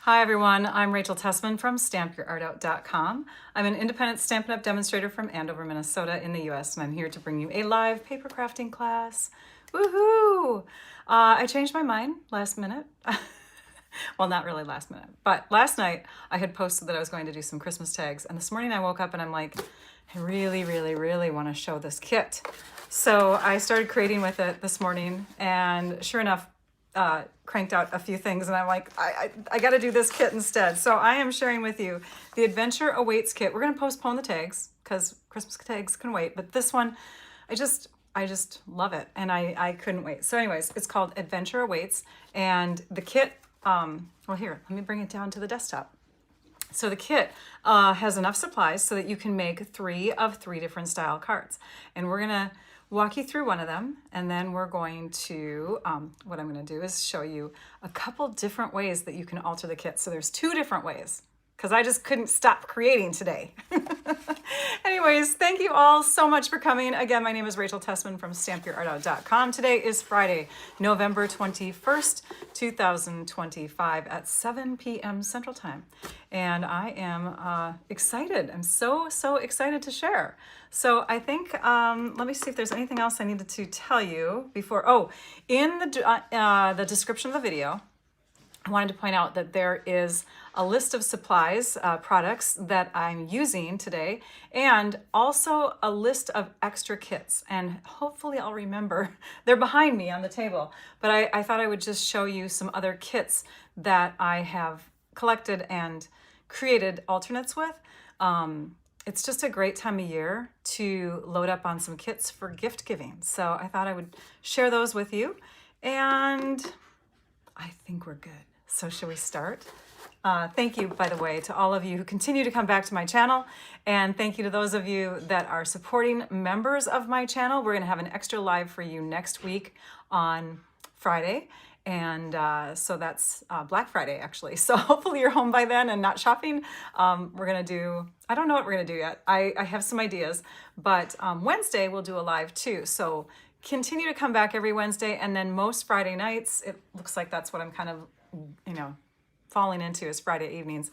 Hi everyone, I'm Rachel Tessman from StampYourArtOut.com. I'm an independent Stampin' Up! Demonstrator from Andover, Minnesota in the US, and I'm here to bring you a live paper crafting class. Woohoo! I changed my mind last minute. Well, not really last minute, but last night I had posted that I was going to do some Christmas tags, and this morning I woke up and I'm like, I really want to show this kit. So I started creating with it this morning, and sure enough, cranked out a few things, and I'm like, I got to do this kit instead. So I am sharing with you the Adventure Awaits kit. We're going to postpone the tags because Christmas tags can wait, but this one, I just love it, and I couldn't wait. So anyways, it's called Adventure Awaits, and the kit, well here, let me bring it down to the desktop. So the kit has enough supplies so that you can make 3 of 3 different style cards. And we're gonna walk you through one of them, and then we're going to, what I'm gonna do is show you a couple different ways that you can alter the kit. So there's 2 different ways, because I just couldn't stop creating today. Anyways, thank you all so much for coming. Again, my name is Rachel Tessman from StampYourArtOut.com. Today is Friday, November 21st, 2025 at 7 p.m. Central Time. And I am excited. I'm so excited to share. So I think, let me see if there's anything else I needed to tell you before. Oh, in the description of the video, I wanted to point out that there is a list of supplies, products that I'm using today, and also a list of extra kits. And hopefully I'll remember, they're behind me on the table, but I thought I would just show you some other kits that I have collected and created alternates with. It's just a great time of year to load up on some kits for gift giving. So I thought I would share those with you, and I think we're good. So should we start? Thank you, by the way, to all of you who continue to come back to my channel. And thank you to those of you that are supporting members of my channel. We're going to have an extra live for you next week on Friday. And so that's Black Friday, actually. So hopefully you're home by then and not shopping. We're going to do, I don't know what we're going to do yet. I have some ideas, but Wednesday we'll do a live too. So continue to come back every Wednesday. And then most Friday nights, it looks like that's what I'm kind of, falling into is Friday evenings.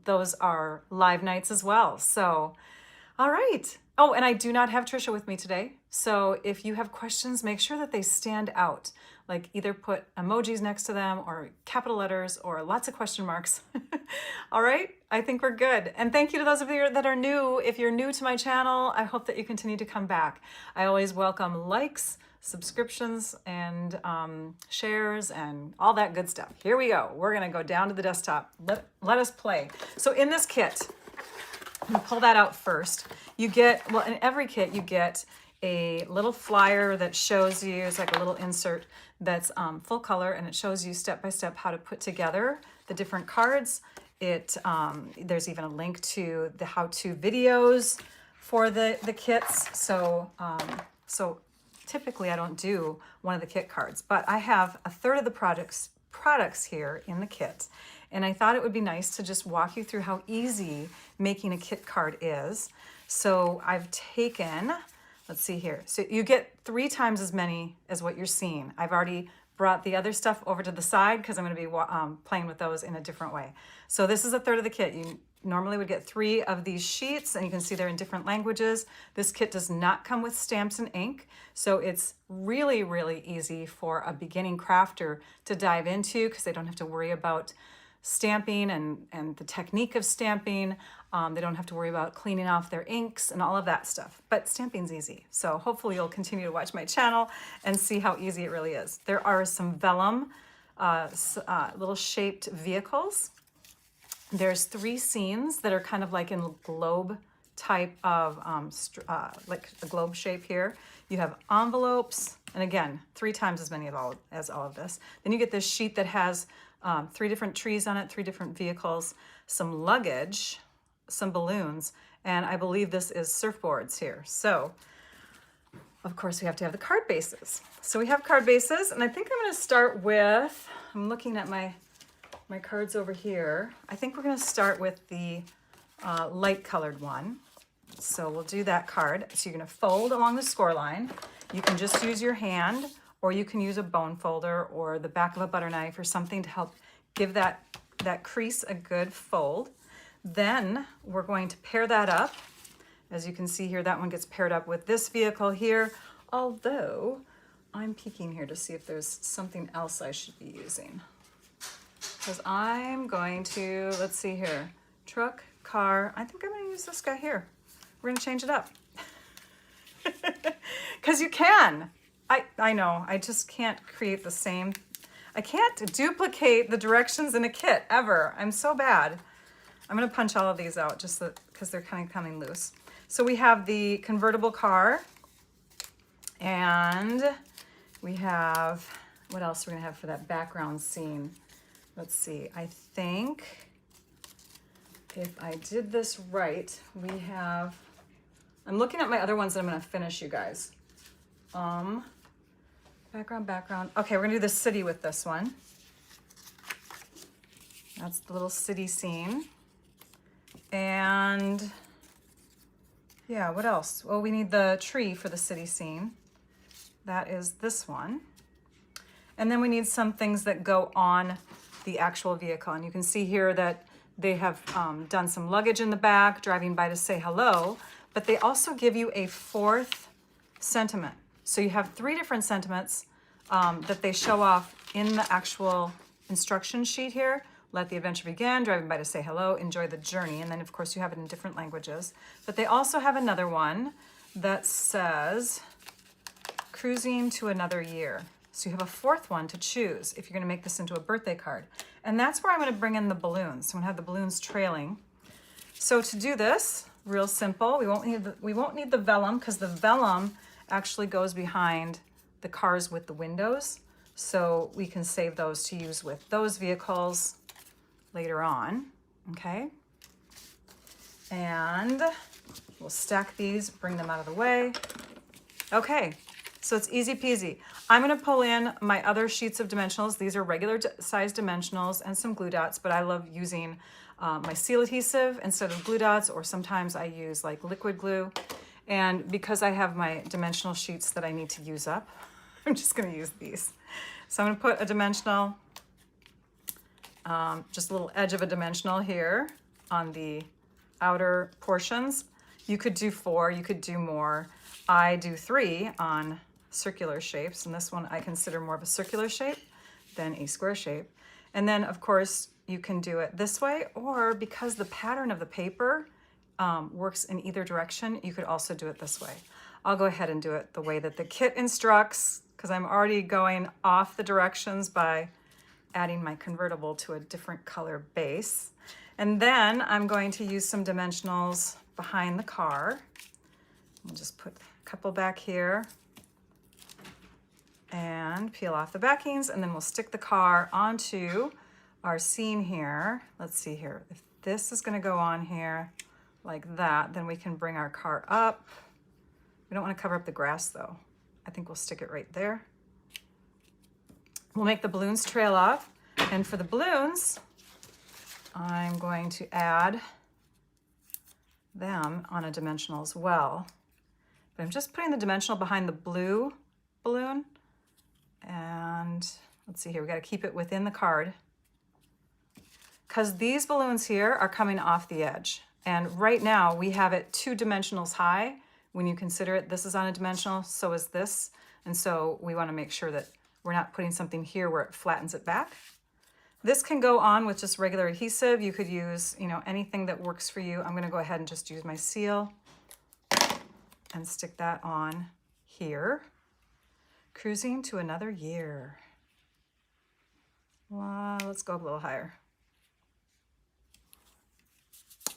Those are live nights as well. So, all right. Oh, and I do not have Trisha with me today. So if you have questions, make sure that they stand out. Like either put emojis next to them or capital letters or lots of question marks. All right, I think we're good. And thank you to those of you that are new. If you're new to my channel, I hope that you continue to come back. I always welcome likes, subscriptions, and shares, and all that good stuff. Here we go. We're gonna go down to the desktop. Let us play. So in this kit, I'm gonna pull that out first. You get, well, in every kit, you get a little flyer that shows you, it's like a little insert that's full color, and it shows you step by step how to put together the different cards. There's even a link to the how-to videos for the kits. So typically I don't do one of the kit cards, but I have a third of the products here in the kit. And I thought it would be nice to just walk you through how easy making a kit card is. So I've taken, let's see here. So you get 3 times as many as what you're seeing. I've already brought the other stuff over to the side because I'm going to be playing with those in a different way. So this is a third of the kit. You normally would get 3 of these sheets, and you can see they're in different languages. This kit does not come with stamps and ink, so it's really easy for a beginning crafter to dive into because they don't have to worry about stamping and the technique of stamping. They don't have to worry about cleaning off their inks and all of that stuff. But stamping's easy. So hopefully you'll continue to watch my channel and see how easy it really is. There are some vellum little shaped vehicles. There's 3 scenes that are kind of like in globe type of, like a globe shape here. You have envelopes, and again, 3 times as many as all of this. Then you get this sheet that has 3 different trees on it, 3 different vehicles, some luggage, some balloons, and I believe this is surfboards here. So, of course, we have to have the card bases. So we have card bases, and I think I'm going to start with, I'm looking at my cards over here. I think we're going to start with the light colored one. So we'll do that card. So you're going to fold along the score line. You can just use your hand, or you can use a bone folder or the back of a butter knife or something to help give that that crease a good fold. Then we're going to pair that up. As you can see here, that one gets paired up with this vehicle here, although I'm peeking here to see if there's something else I should be using. Because I'm going to, let's see here, truck, car, I think I'm going to use this guy here. We're going to change it up. Because you can. I know, I just can't create the same. I can't duplicate the directions in a kit, ever. I'm so bad. I'm going to punch all of these out just because they're kind of coming loose. So we have the convertible car, and we have, what else we're going to have for that background scene? Let's see, I think if I did this right, we have, I'm looking at my other ones that I'm going to finish, you guys. Background. Okay, we're going to do the city with this one. That's the little city scene. And yeah, what else? Well, we need the tree for the city scene. That is this one. And then we need some things that go on the actual vehicle. And you can see here that they have done some luggage in the back, driving by to say hello, but they also give you a fourth sentiment. So you have 3 different sentiments that they show off in the actual instruction sheet here. Let the adventure begin, driving by to say hello, enjoy the journey. And then of course you have it in different languages. But they also have another one that says, cruising to another year. So you have a 4th one to choose if you're going to make this into a birthday card. And that's where I'm going to bring in the balloons. So I'm going to have the balloons trailing. So to do this, real simple, we won't need the vellum, because the vellum actually goes behind the cars with the windows. So we can save those to use with those vehicles later on, okay? And we'll stack these, bring them out of the way. Okay, so it's easy peasy. I'm gonna pull in my other sheets of dimensionals. These are regular size dimensionals and some glue dots, but I love using my seal adhesive instead of glue dots, or sometimes I use like liquid glue. And because I have my dimensional sheets that I need to use up, I'm just gonna use these. So I'm gonna put a dimensional, just a little edge of a dimensional here on the outer portions. You could do 4, you could do more. I do 3 on circular shapes, and this one I consider more of a circular shape than a square shape. And then of course you can do it this way, or because the pattern of the paper works in either direction, you could also do it this way. I'll go ahead and do it the way that the kit instructs, because I'm already going off the directions by adding my convertible to a different color base. And then I'm going to use some dimensionals behind the car. I'll just put a couple back here and peel off the backings, and then we'll stick the car onto our scene here. Let's see here. If this is going to go on here like that, then we can bring our car up. We don't want to cover up the grass though. I think we'll stick it right there. We'll make the balloons trail off. And for the balloons, I'm going to add them on a dimensional as well. But I'm just putting the dimensional behind the blue balloon. And let's see here, we got to keep it within the card, because these balloons here are coming off the edge. And right now we have it 2 dimensionals high. When you consider it, this is on a dimensional, so is this. And so we want to make sure that we're not putting something here where it flattens it back. This can go on with just regular adhesive. You could use, anything that works for you. I'm going to go ahead and just use my seal and stick that on here. Cruising to another year. Well, let's go up a little higher.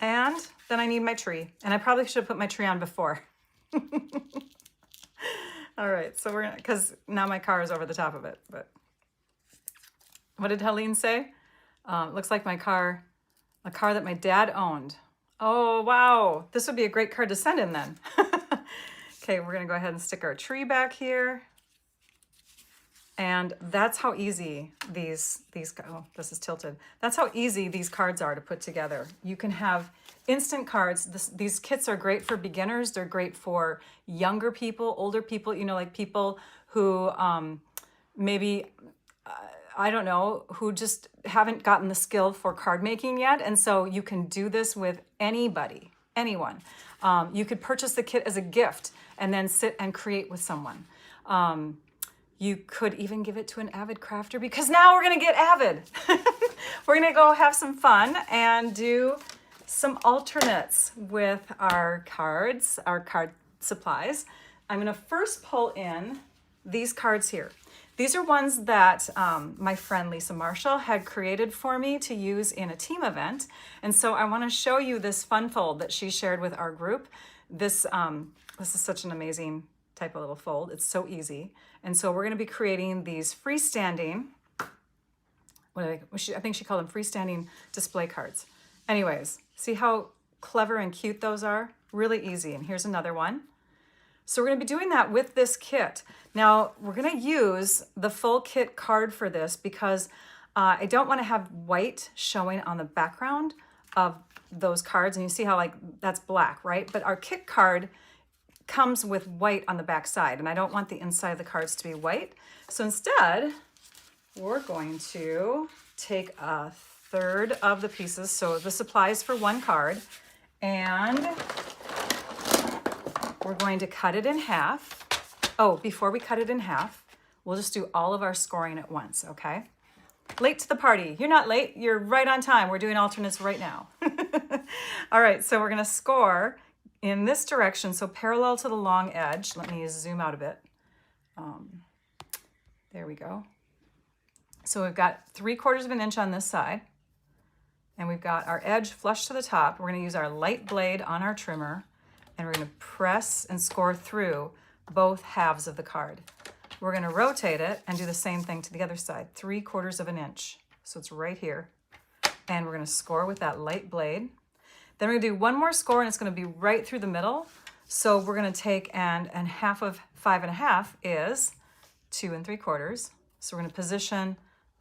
And then I need my tree. And I probably should have put my tree on before. All right, so we're gonna, because now my car is over the top of it, but what did Helene say? Looks like my car, a car that my dad owned. Oh, wow. This would be a great card to send in then. Okay, we're gonna go ahead and stick our tree back here. And that's how easy these oh, this is tilted. That's how easy these cards are to put together. You can have instant cards. These kits are great for beginners. They're great for younger people, older people, like people who maybe, I don't know, who just haven't gotten the skill for card making yet. And so you can do this with anybody, anyone. You could purchase the kit as a gift and then sit and create with someone. You could even give it to an avid crafter, because now we're going to get avid. We're going to go have some fun and do some alternates with our cards, our card supplies. I'm going to first pull in these cards here. These are ones that my friend Lisa Marshall had created for me to use in a team event. And so I want to show you this fun fold that she shared with our group. This is such an amazing type of little fold. It's so easy. And so we're going to be creating these freestanding, I think she called them freestanding display cards. Anyways, see how clever and cute those are? Really easy. And here's another one. So we're going to be doing that with this kit. Now, we're going to use the full kit card for this because I don't want to have white showing on the background of those cards. And you see how like that's black, right? But our kit card comes with white on the back side, and I don't want the inside of the cards to be white. So instead, we're going to take a third of the pieces. So the supplies for one card, and we're going to cut it in half. Oh, before we cut it in half, we'll just do all of our scoring at once, okay? Late to the party. You're not late. You're right on time. We're doing alternates right now. All right, so we're going to score in this direction, so parallel to the long edge. Let me zoom out a bit. There we go. So we've got 3/4 of an inch on this side, and we've got our edge flush to the top. We're going to use our light blade on our trimmer, and we're going to press and score through both halves of the card. We're going to rotate it and do the same thing to the other side, 3/4 of an inch. So it's right here. And we're going to score with that light blade. Then we're going to do one more score, and it's going to be right through the middle. So we're going to take, and half of 5 1/2 is 2 3/4. So we're going to position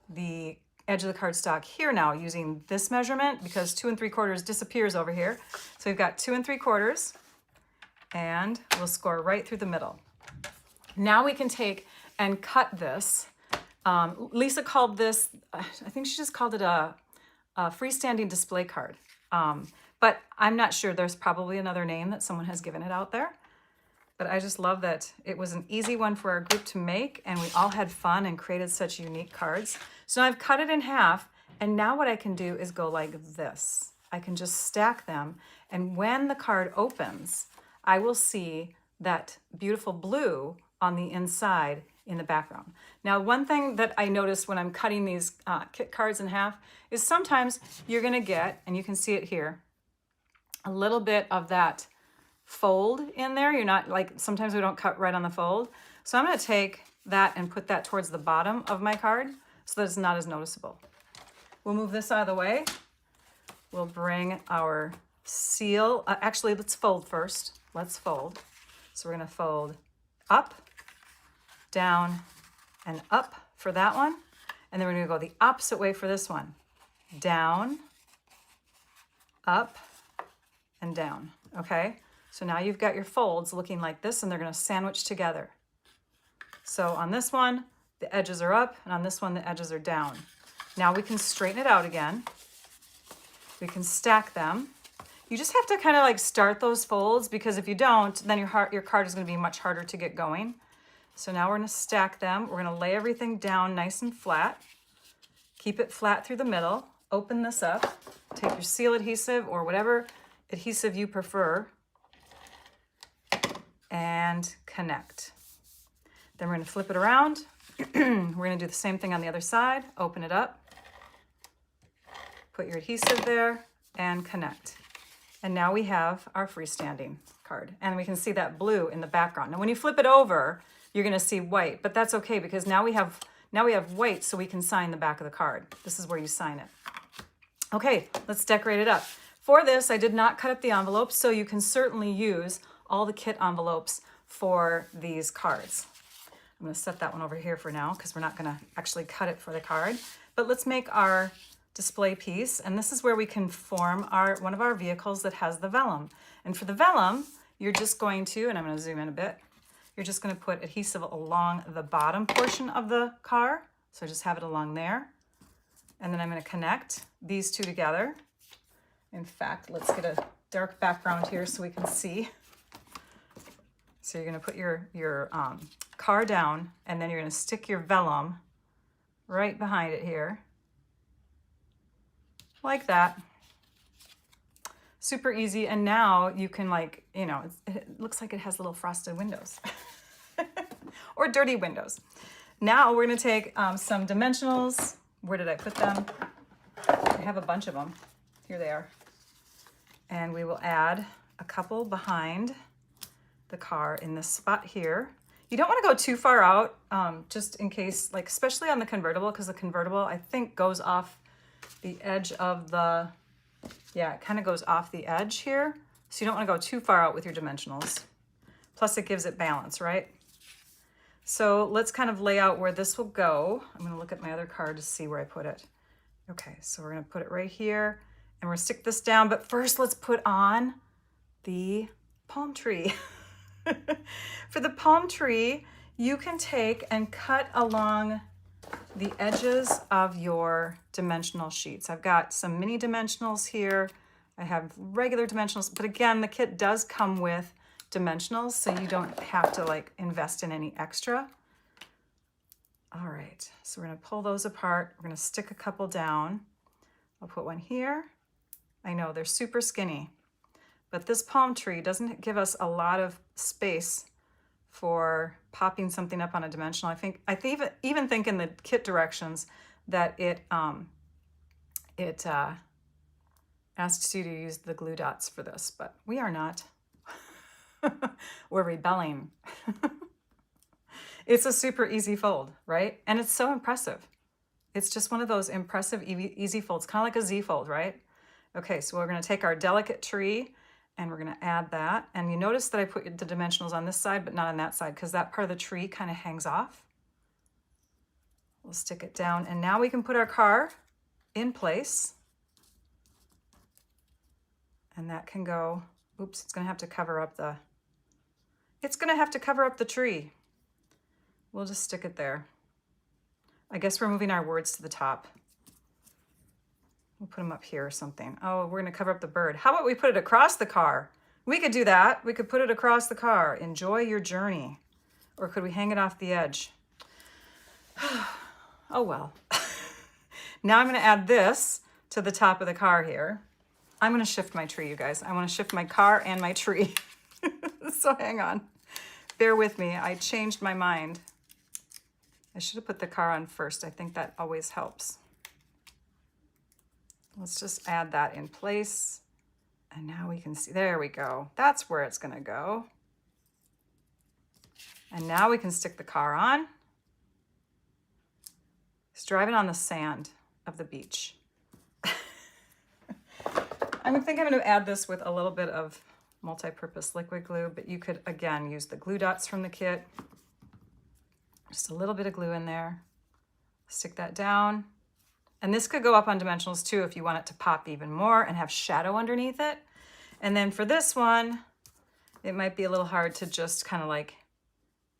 the edge of the cardstock here now using this measurement, because 2 3/4 disappears over here. So we've got 2 3/4, and we'll score right through the middle. Now we can take and cut this. Lisa called this, I think she just called it a freestanding display card. But I'm not sure. There's probably another name that someone has given it out there. But I just love that it was an easy one for our group to make, and we all had fun and created such unique cards. So now I've cut it in half, and now what I can do is go like this. I can just stack them, and when the card opens, I will see that beautiful blue on the inside in the background. Now, one thing that I noticed when I'm cutting these kit cards in half is sometimes you're going to get, and you can see it here, a little bit of that fold in there. You're not like, sometimes we don't cut right on the fold. So I'm going to take that and put that towards the bottom of my card so that it's not as noticeable. We'll move this out of the way. We'll bring our seal. Actually, let's fold first. Let's fold. So we're going to fold up, down, and up for that one. And then we're going to go the opposite way for this one. Down, up, and down. Okay? So now you've got your folds looking like this, and they're going to sandwich together. So on this one, the edges are up, and on this one, the edges are down. Now we can straighten it out again. We can stack them. You just have to kind of like start those folds, because if you don't, then your card is going to be much harder to get going. So now we're going to stack them. We're going to lay everything down nice and flat. Keep it flat through the middle. Open this up. Take your seal adhesive or whatever adhesive you prefer, and connect. Then we're going to flip it around. We're going to do the same thing on the other side. Open it up. Put your adhesive there and connect. And now we have our freestanding card. And we can see that blue in the background. Now when you flip it over, you're going to see white, but that's okay, because now we have white, so we can sign the back of the card. This is where you sign it. Okay, let's decorate it up. For this, I did not cut up the envelopes, so you can certainly use all the kit envelopes for these cards. I'm going to set that one over here for now, because we're not going to actually cut it for the card. But let's make our display piece, and this is where we can form one of our vehicles that has the vellum. And for the vellum, you're just going to, and I'm going to zoom in a bit, you're just going to put adhesive along the bottom portion of the car, So I just have it along there. And then I'm going to connect these two together. In fact, let's get a dark background here so we can see. So you're going to put your car down, and then you're going to stick your vellum right behind it here. Like that. Super easy. And now you can, like, you know, it looks like it has little frosted windows or dirty windows. Now we're going to take some dimensionals. Where did I put them? I have a bunch of them. Here they are. And we will add a couple behind the car in this spot here. You don't want to go too far out, just in case, like, especially on the convertible, because the convertible, I think, goes off the edge of the, yeah, it kind of goes off the edge here. So you don't want to go too far out with your dimensionals. Plus it gives it balance, right? So let's kind of lay out where this will go. I'm going to look at my other card to see where I put it. Okay, so we're going to put it right here, and we're going to stick this down. But first, let's put on the palm tree. For the palm tree, you can take and cut along the edges of your dimensional sheets. I've got some mini dimensionals here. I have regular dimensionals, but again, the kit does come with dimensionals, so you don't have to, like, invest in any extra. All right, so we're gonna pull those apart. We're gonna stick a couple down. I'll put one here. I know they're super skinny, but this palm tree doesn't give us a lot of space for popping something up on a dimensional. I even think in the kit directions that it asks you to use the glue dots for this, but we are not. We're rebelling. It's a super easy fold, right? And it's so impressive. It's just one of those impressive easy folds, kind of like a Z fold, right? Okay, so we're going to take our delicate tree and we're going to add that. And you notice that I put the dimensionals on this side, but not on that side, because that part of the tree kind of hangs off. We'll stick it down, and now we can put our car in place. And that can go, oops, it's going to have to cover up the, tree. We'll just stick it there. I guess we're moving our words to the top. We'll put them up here or something. Oh, we're going to cover up the bird. How about we put it across the car? We could do that. We could put it across the car. Enjoy your journey. Or could we hang it off the edge? Oh, well. Now I'm going to add this to the top of the car here. I'm going to shift my tree, you guys. I want to shift my car and my tree. So hang on. Bear with me. I changed my mind. I should have put the car on first. I think that always helps. Let's just add that in place. And now we can see, there we go. That's where it's going to go. And now we can stick the car on. It's driving on the sand of the beach. I think I'm going to add this with a little bit of multi-purpose liquid glue, but you could, again, use the glue dots from the kit. Just a little bit of glue in there. Stick that down. And this could go up on dimensionals too if you want it to pop even more and have shadow underneath it. And then for this one, it might be a little hard to just kind of like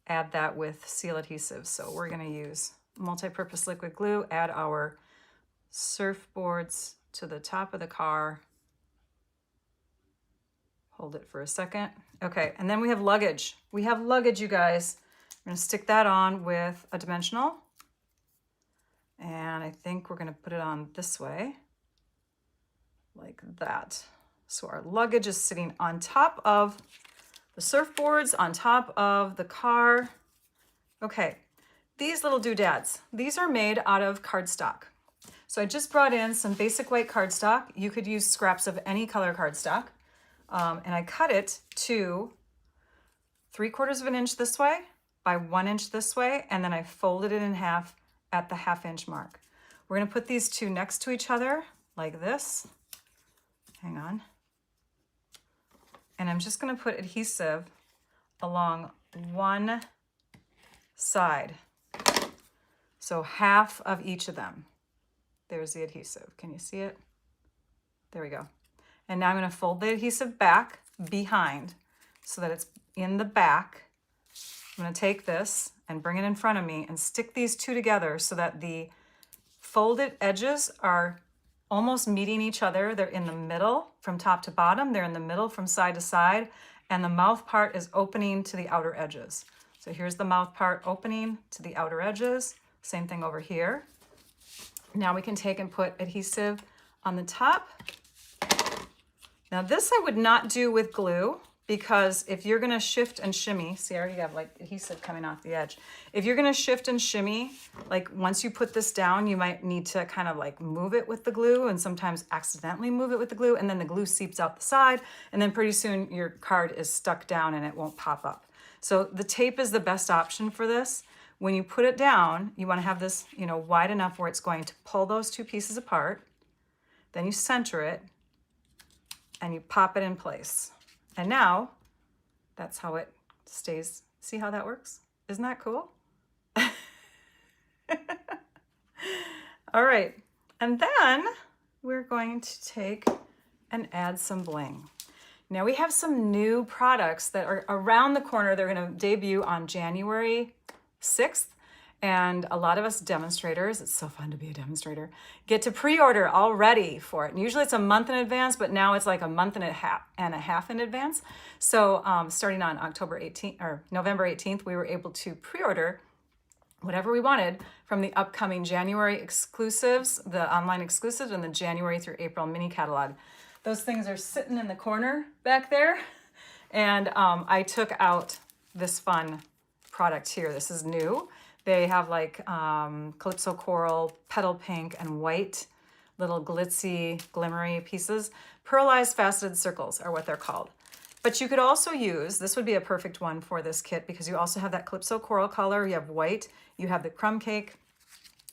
add that with seal adhesive. So we're going to use multi-purpose liquid glue, add our surfboards to the top of the car. Hold it for a second. Okay, and then we have luggage. We have luggage, you guys. I'm going to stick that on with a dimensional. And I think we're going to put it on this way, like that. So our luggage is sitting on top of the surfboards, on top of the car. Okay, these little doodads, these are made out of cardstock. So I just brought in some basic white cardstock. You could use scraps of any color cardstock. And I cut it to 3/4 of an inch this way by 1 inch this way, and then I folded it in half at the 1/2 inch mark. We're going to put these two next to each other like this. Hang on. And I'm just going to put adhesive along one side. So half of each of them. There's the adhesive. Can you see it? There we go. And now I'm going to fold the adhesive back behind so that it's in the back. I'm I'm going to take this and bring it in front of me and stick these two together so that the folded edges are almost meeting each other. They're in the middle from top to bottom. They're in the middle from side to side. And the mouth part is opening to the outer edges. So here's the mouth part opening to the outer edges. Same thing over here. Now we can take and put adhesive on the top. Now this I would not do with glue, because if you're gonna shift and shimmy, see I already have like adhesive coming off the edge. If you're gonna shift and shimmy, like once you put this down, you might need to kind of like move it with the glue, and sometimes accidentally move it with the glue, and then the glue seeps out the side, and then pretty soon your card is stuck down and it won't pop up. So the tape is the best option for this. When you put it down, you wanna have this, you know, wide enough where it's going to pull those two pieces apart. Then you center it and you pop it in place. And now that's how it stays. See how that works? Isn't that cool? All right. And then we're going to take and add some bling. Now we have some new products that are around the corner. They're going to debut on January 6th. And a lot of us demonstrators, it's so fun to be a demonstrator, get to pre-order already for it. And usually it's a month in advance, but now it's like a month and a half in advance. So starting on October 18th or November 18th, we were able to pre-order whatever we wanted from the upcoming January exclusives, the online exclusives, and the January through April mini catalog. Those things are sitting in the corner back there. And I took out this fun product here. This is new. They have like Calypso Coral, Petal Pink, and white little glitzy, glimmery pieces. Pearlized Faceted Circles are what they're called. But you could also use, this would be a perfect one for this kit, because you also have that Calypso Coral color, you have white, you have the crumb cake,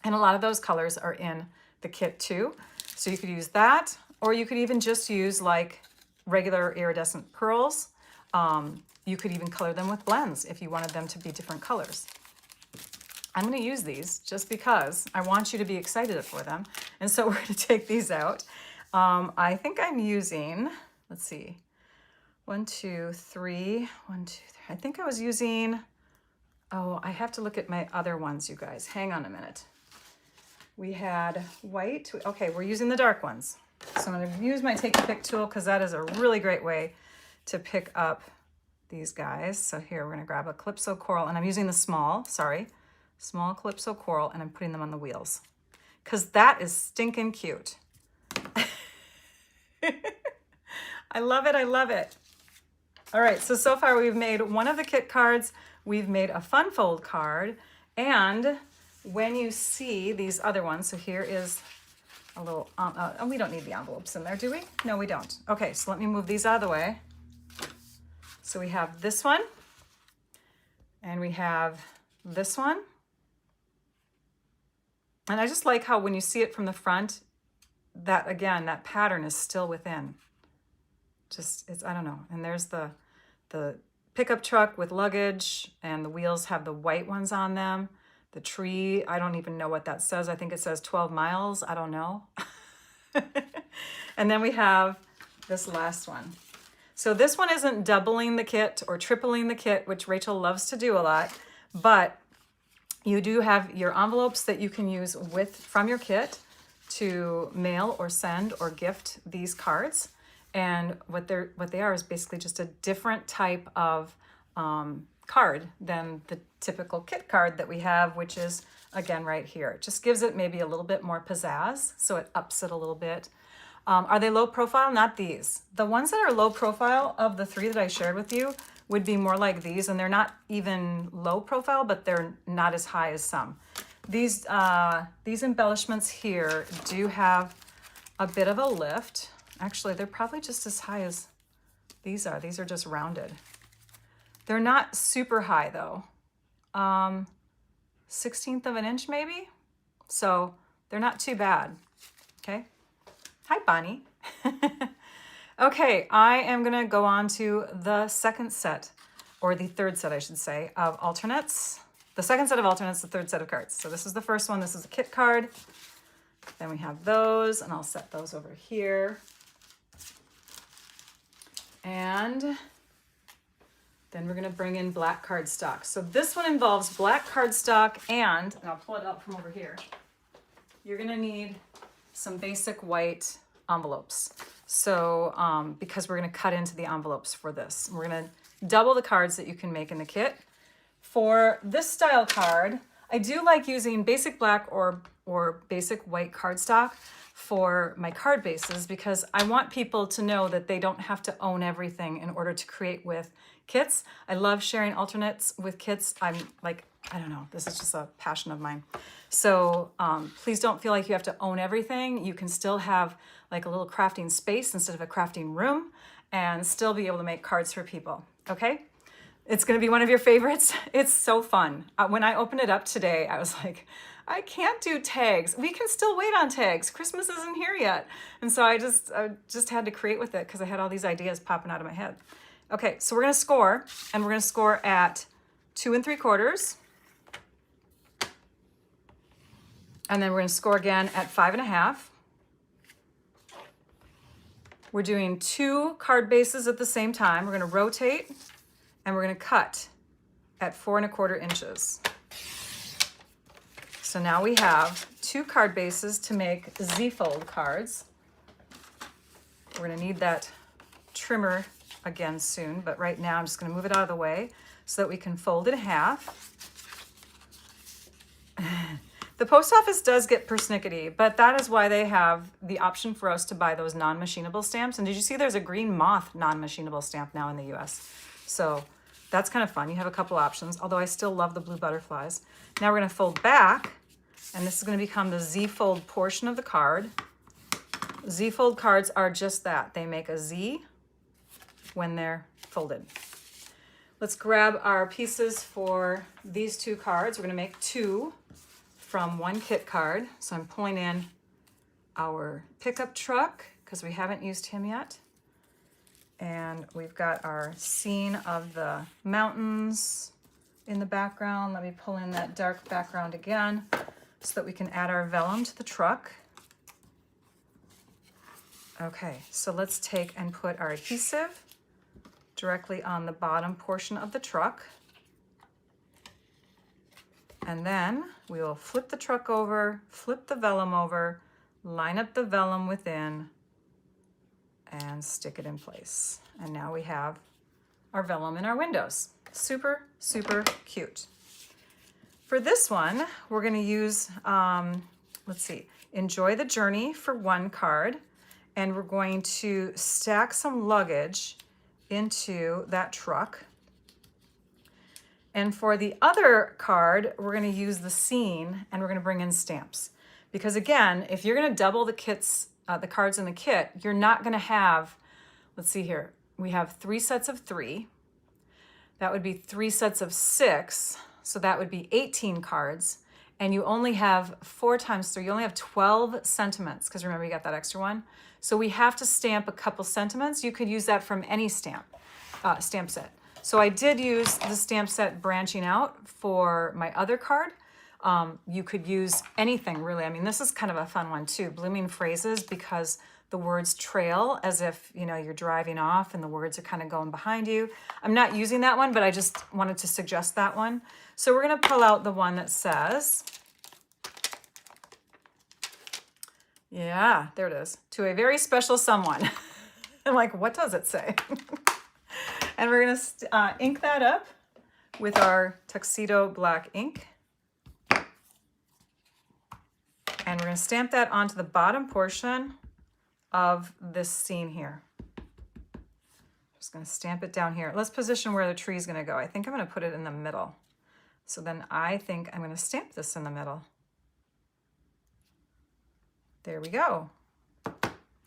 and a lot of those colors are in the kit too. So you could use that, or you could even just use like regular iridescent pearls. You could even color them with blends if you wanted them to be different colors. I'm going to use these just because I want you to be excited for them. And so we're going to take these out. I think I'm using, let's see, 1, 2, 3, 1, 2, 3. I think I was using, oh, I have to look at my other ones, you guys. Hang on a minute. We had white. Okay, we're using the dark ones. So I'm going to use my Take a Pick tool, because that is a really great way to pick up these guys. So here we're going to grab a Calypso Coral, and I'm using the small Calypso Coral, and I'm putting them on the wheels because that is stinking cute. I love it. I love it. All right. So far we've made one of the kit cards. We've made a fun fold card. And when you see these other ones, so here is a little, we don't need the envelopes in there, do we? No, we don't. Okay. So let me move these out of the way. So we have this one, and we have this one. And I just like how when you see it from the front, that again, that pattern is still within. Just, it's, I don't know. And there's the pickup truck with luggage, and the wheels have the white ones on them. The tree, I don't even know what that says. I think it says 12 miles. I don't know. And then we have this last one. So this one isn't doubling the kit or tripling the kit, which Rachel loves to do a lot, but you do have your envelopes that you can use from your kit to mail or send or gift these cards. And what they are is basically just a different type of card than the typical kit card that we have, which is again right here. It just gives it maybe a little bit more pizzazz, so it ups it a little bit. Are they low profile? Not these. The ones that are low profile of the 3 that I shared with you would be more like these, and they're not even low profile, but they're not as high as some. These embellishments here do have a bit of a lift. Actually, they're probably just as high as these are. These are just rounded. They're not super high though. 1/16 of an inch maybe. So they're not too bad. Okay. Hi, Bonnie. Okay, I am gonna go on to the second set, or the third set, I should say, of alternates. The second set of alternates, the third set of cards. So this is the first one. This is a kit card. Then we have those, and I'll set those over here. And Then we're gonna bring in black cardstock. So this one involves black cardstock and I'll pull it up from over here. You're gonna need some basic white envelopes. So, because we're gonna cut into the envelopes for this. We're gonna double the cards that you can make in the kit. For this style card, I do like using basic black or basic white cardstock for my card bases because I want people to know that they don't have to own everything in order to create with kits. I love sharing alternates with kits. I'm like, I don't know, this is just a passion of mine. So please don't feel like you have to own everything. You can still have like a little crafting space instead of a crafting room and still be able to make cards for people, okay? It's gonna be one of your favorites. It's so fun. When I opened it up today, I was like, I can't do tags. We can still wait on tags. Christmas isn't here yet. And so I just had to create with it because I had all these ideas popping out of my head. Okay, so we're gonna score, and we're gonna score at 2 3/4. And then we're gonna score again at 5 1/2. We're doing 2 card bases at the same time. We're gonna rotate, and we're gonna cut at 4 1/4 inches. So now we have 2 card bases to make Z-fold cards. We're gonna need that trimmer again soon, but right now I'm just gonna move it out of the way so that we can fold it in half. The post office does get persnickety, but that is why they have the option for us to buy those non-machinable stamps. And did you see there's a green moth non-machinable stamp now in the US? So that's kind of fun. You have a couple options, although I still love the blue butterflies. Now we're gonna fold back, and this is gonna become the Z-fold portion of the card. Z-fold cards are just that. They make a Z when they're folded. Let's grab our pieces for these 2 cards. We're gonna make 2 from 1 kit card. So I'm pulling in our pickup truck because we haven't used him yet. And we've got our scene of the mountains in the background. Let me pull in that dark background again so that we can add our vellum to the truck. Okay, so let's take and put our adhesive directly on the bottom portion of the truck. And then we will flip the truck over, flip the vellum over, line up the vellum within, and stick it in place. And now we have our vellum in our windows. Super, super cute. For this one, we're gonna use, let's see, Enjoy the Journey for 1 card. And we're going to stack some luggage into that truck. And for the other card, we're gonna use the scene and we're gonna bring in stamps. Because again, if you're gonna double the kits, the cards in the kit, you're not gonna have, let's see here, we have 3 sets of 3. That would be 3 sets of 6. So that would be 18 cards. And you only have 4 times 3, you only have 12 sentiments, because remember you got that extra one. So we have to stamp a couple sentiments. You could use that from any stamp set. So I did use the stamp set branching out for my other card. You could use anything really. I mean, this is kind of a fun one too, blooming phrases, because the words trail as if, you know, you're driving off and the words are kind of going behind you. I'm not using that one, but I just wanted to suggest that one. So we're gonna pull out the one that says, yeah, there it is. To a very special someone. I'm like, what does it say? And we're gonna ink that up with our tuxedo black ink. And we're gonna stamp that onto the bottom portion of this scene here. Just gonna stamp it down here. Let's position where the tree is gonna go. I think I'm gonna put it in the middle. So then I think I'm gonna stamp this in the middle. There we go.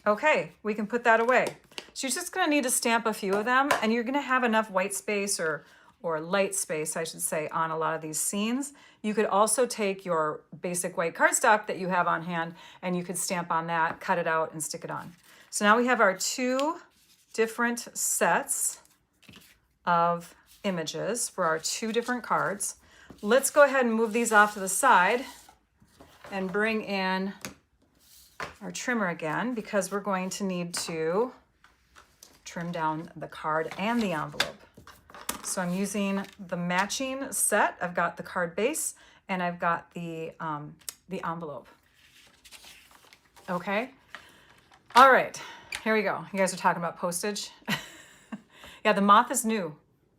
Okay, we can put that away. So you're just gonna need to stamp a few of them, and you're gonna have enough white space or light space, I should say, on a lot of these scenes. You could also take your basic white cardstock that you have on hand, and you could stamp on that, cut it out, and stick it on. So now we have our 2 different sets of images for our 2 different cards. Let's go ahead and move these off to the side and bring in our trimmer again, because we're going to need to trim down the card and the envelope. So I'm using the matching set. I've got the card base and I've got the envelope. Okay. All right, here we go. You guys are talking about postage. Yeah, the moth is new.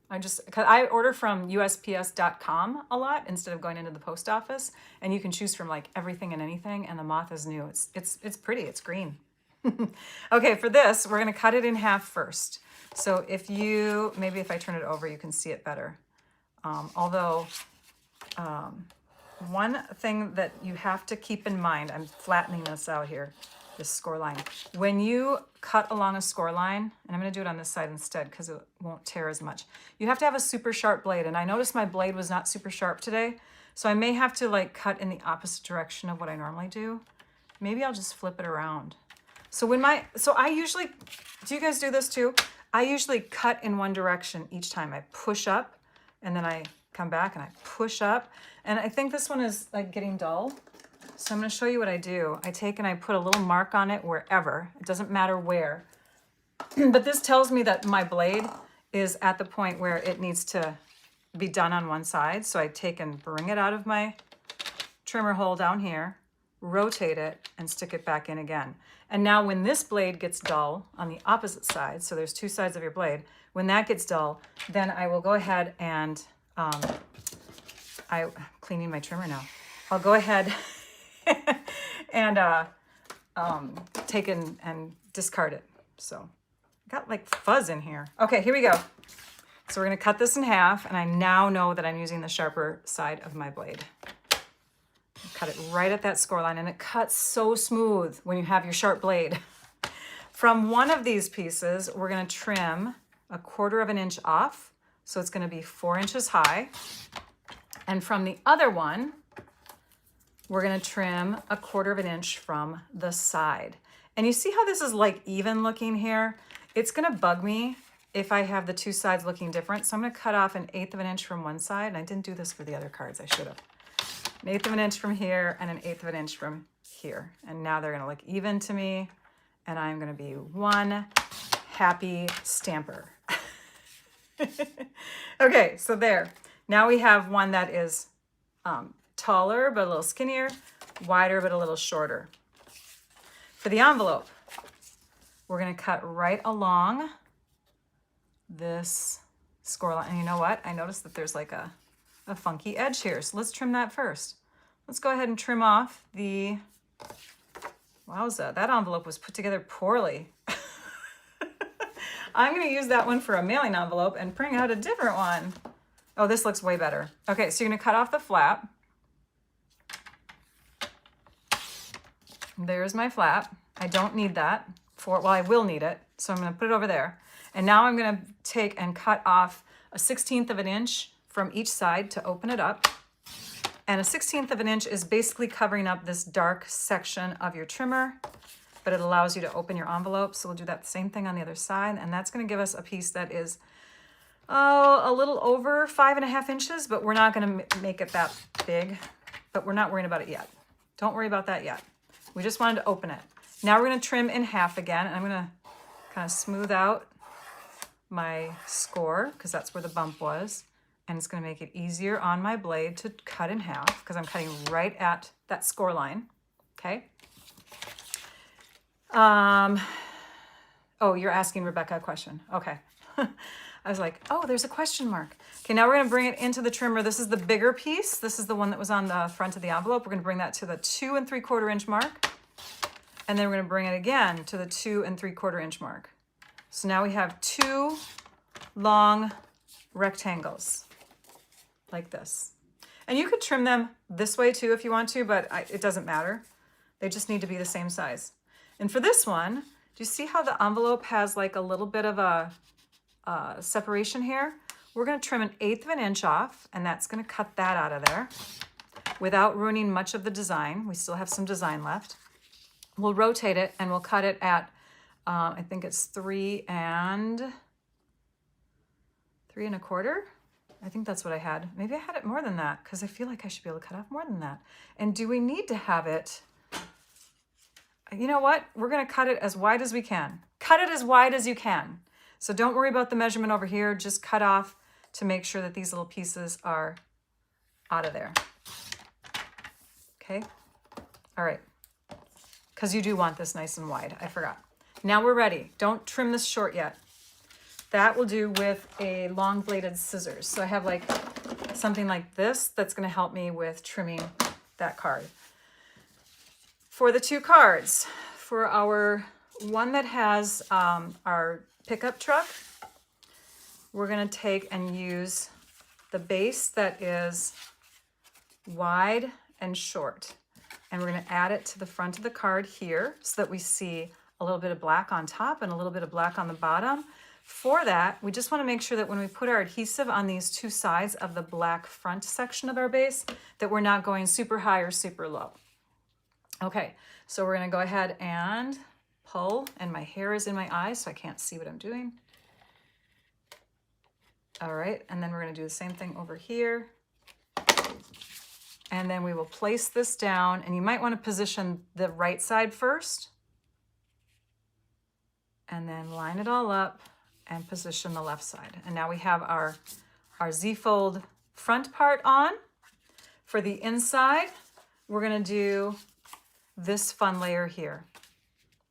Cause I order from USPS.com a lot instead of going into the post office, and you can choose from like everything and anything, and the moth is new. It's pretty, it's green. Okay, for this, we're gonna cut it in half first. So maybe if I turn it over, you can see it better. One thing that you have to keep in mind, I'm flattening this out here, this score line. When you cut along a score line, and I'm going to do it on this side instead because it won't tear as much, you have to have a super sharp blade. And I noticed my blade was not super sharp today, so I may have to like cut in the opposite direction of what I normally do. Maybe I'll just flip it around. So I usually, do you guys do this too? I usually cut in one direction each time. I push up and then I come back and I push up. And I think this one is like getting dull. So I'm going to show you what I do. I take and I put a little mark on it wherever. It doesn't matter where. But this tells me that my blade is at the point where it needs to be done on one side. So I take and bring it out of my trimmer hole down here, rotate it, and stick it back in again. And now when this blade gets dull on the opposite side, so there's two sides of your blade, when that gets dull, then I will go ahead and, I'm cleaning my trimmer now. I'll go ahead and take and discard it. So got like fuzz in here. Okay, here we go. So we're gonna cut this in half, and I now know that I'm using the sharper side of my blade. Cut it right at that score line, and it cuts so smooth when you have your sharp blade. From one of these pieces, we're gonna trim 1/4 inch off, so it's gonna be 4 inches high. And from the other one, we're gonna trim 1/4 inch from the side. And you see how this is like even looking here? It's gonna bug me if I have the two sides looking different. So I'm gonna cut off 1/8 inch from one side, and I didn't do this for the other cards, I should have. 1/8 inch from here and 1/8 inch from here. And now they're gonna look even to me, and I'm gonna be one happy stamper. Okay, so there. Now we have one that is taller but a little skinnier, wider but a little shorter. For the envelope, we're gonna cut right along this score line. And you know what? I noticed that there's like a funky edge here. So let's trim that first. Let's go ahead and trim off the, wowza, that envelope was put together poorly. I'm gonna use that one for a mailing envelope and bring out a different one. Oh, this looks way better. Okay, so you're gonna cut off the flap. There's my flap. I don't need that well, I will need it. So I'm gonna put it over there. And now I'm gonna take and cut off 1/16 inch from each side to open it up. And 1/16 inch is basically covering up this dark section of your trimmer, but it allows you to open your envelope. So we'll do that same thing on the other side. And that's gonna give us a piece that is a little over 5.5 inches, but we're not gonna make it that big, but we're not worrying about it yet. Don't worry about that yet. We just wanted to open it. Now we're gonna trim in half again, and I'm gonna kind of smooth out my score because that's where the bump was. And it's gonna make it easier on my blade to cut in half because I'm cutting right at that score line, okay? Oh, you're asking Rebecca a question. Okay. I was like, oh, there's a question mark. Okay, now we're gonna bring it into the trimmer. This is the bigger piece. This is the one that was on the front of the envelope. We're gonna bring that to the 2 3/4 inch mark. And then we're gonna bring it again to the 2 3/4 inch mark. So now we have two long rectangles like this. And you could trim them this way too if you want to, but it doesn't matter. They just need to be the same size. And for this one, do you see how the envelope has like a little bit of a separation here? We're gonna trim 1/8 inch off, and that's gonna cut that out of there without ruining much of the design. We still have some design left. We'll rotate it and we'll cut it at, I think it's 3 1/4. I think that's what I had. Maybe I had it more than that because I feel like I should be able to cut off more than that. And do we need to have it? You know what? We're gonna cut it as wide as we can. Cut it as wide as you can. So don't worry about the measurement over here. Just cut off to make sure that these little pieces are out of there. Okay, all right, because you do want this nice and wide, I forgot. Now we're ready. Don't trim this short yet. That will do with a long bladed scissors. So I have like something like this that's going to help me with trimming that card. For the 2 cards, for our one that has our pickup truck, we're going to take and use the base that is wide and short. And we're going to add it to the front of the card here so that we see a little bit of black on top and a little bit of black on the bottom. For that, we just want to make sure that when we put our adhesive on these 2 sides of the black front section of our base, that we're not going super high or super low. Okay, so we're going to go ahead and pull, and my hair is in my eyes, so I can't see what I'm doing. All right, and then we're going to do the same thing over here. And then we will place this down, and you might want to position the right side first, and then line it all up and position the left side. And now we have our Z-fold front part on. For the inside, we're going to do this fun layer here.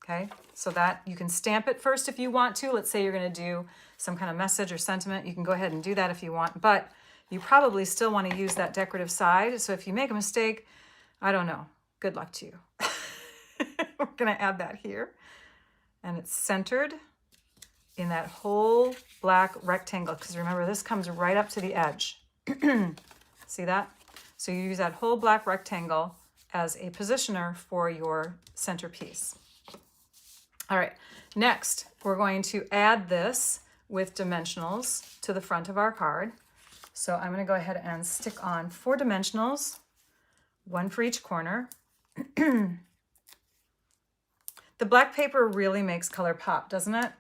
Okay, so that you can stamp it first if you want to. Let's say you're going to do some kind of message or sentiment. You can go ahead and do that if you want, but you probably still want to use that decorative side. So if you make a mistake, I don't know, good luck to you. We're going to add that here, and it's centered in that whole black rectangle, because remember, this comes right up to the edge. See that? So you use that whole black rectangle as a positioner for your centerpiece. All right, next we're going to add this with dimensionals to the front of our card. So I'm going to go ahead and stick on 4 dimensionals, 1 for each corner. The black paper really makes color pop, doesn't it?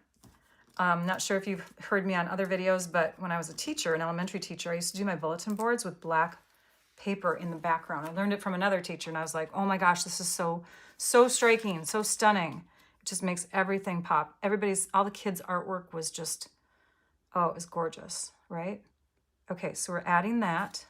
I'm not sure if you've heard me on other videos, but when I was a teacher, an elementary teacher, I used to do my bulletin boards with black paper in the background. I learned it from another teacher, and I was like, oh my gosh, this is so striking, so stunning. It just makes everything pop. All the kids' artwork was just, oh, it was gorgeous, right? Okay, so we're adding that